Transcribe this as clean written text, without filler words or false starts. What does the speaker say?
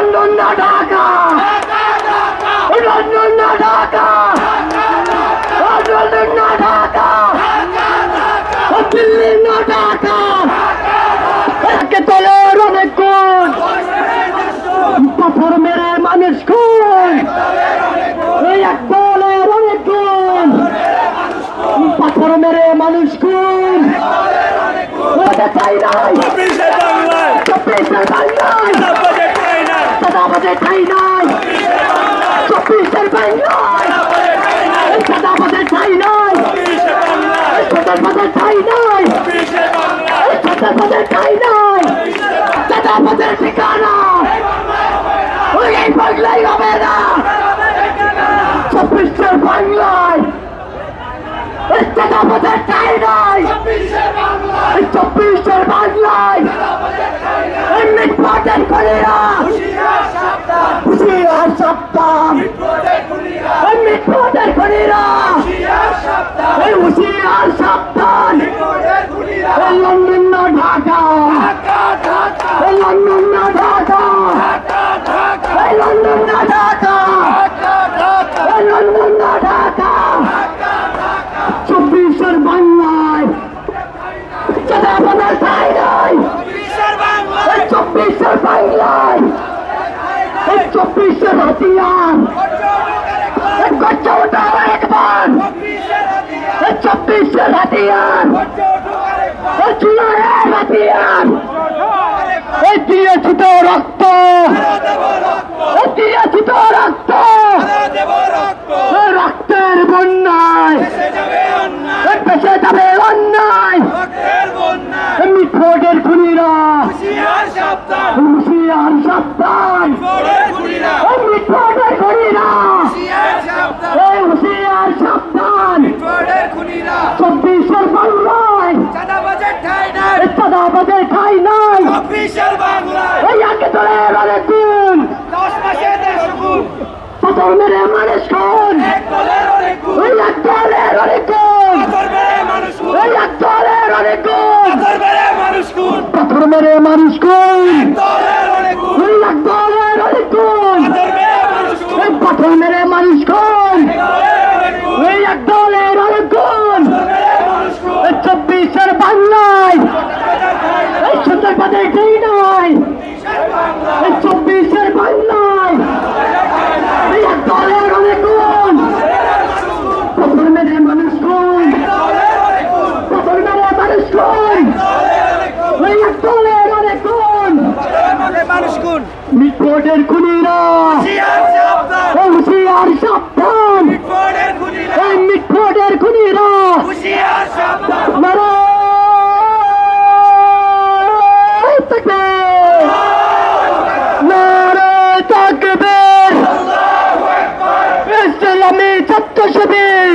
London না Dhaka, London না Dhaka, London না ঢাকা, দিল্লি না ঢাকা। একে দলের অনেক গুণ, পাথর মেরে মানুষ খুন, এক দলের অনেক গুণ, পাথর মেরে মানুষ খুন। চাই নাই চব্বিশের বাংলায়, চাঁদাবাজে ঠাই নাই চব্বিশের বাংলায়, চাঁদাবাজে ঠাই নাই, চাঁদাবাজে ঠাই নাই, চাঁদাবাজে ঠাই নাই, চাঁদাবাজের ঠিকানা ওই বাংলায় হবে না, চব্বিশের বাংলায় চাঁদাবাজের ঠাই নাই, চব্বিশের বাংলায় মিটমাটের কলেরা হুঁশিয়ার সাবধান, মিটমাটের কলেরা হুঁশিয়ার সাবধান। লন্ডন না ঢাকা, লন্ডন না ঢাকা, লন্ডন না ঢাকা, লন্ডন না ঢাকা, চব্বিশের বাংলায় চাঁদাবাজের ঠাই নাই, চব্বিশের বাংলায় চব্বিশের হাতিয়ার গর্জে ওঠা একবার, চব্বিশের হাতিয়ার জুলাইয়ের হাতিয়ার দিয়েছি তো রক্ত, দিয়েছি তো রক্ত, রক্তের বন্যায় পেশে যাবে অন্যায়, মিটফোর্ডের খুনিরা হুঁশিয়ার সাবধান, মিটফোর্ডের খুনিরা হুঁশিয়ার সাবধান। চব্বিশের বাংলায় চাঁদাবাজের ঠাই নাই, ওই আগে দলের অনেক গুণ, পাথর মেরে মানুষ খুন, ওই এক দলের অনেক গুণ, ওই এক দলের অনেক গুণ, পাথর মেরে মানুষ খুন, ওই এক দলের অনেক গুণ, ওই পাথর মেরে মানুষ খুন, ওই এক দলের অনেক গুণ। চব্বিশের বাংলায় সন্ত্রাসবাদের ঠাই নাই, চব্বিশের বাংলায় এক দলের অনেক গুণ, পাথর মেরে মানুষ খুন, পাথর মেরে মানুষ খুন, ওই এক দলের অনেক গুণ, মিটফোর্ডের খুনিরা হুঁশিয়ার সাবধান, এই মিটফোর্ডের খুনিরা ইসলামী ছাত্র শিবির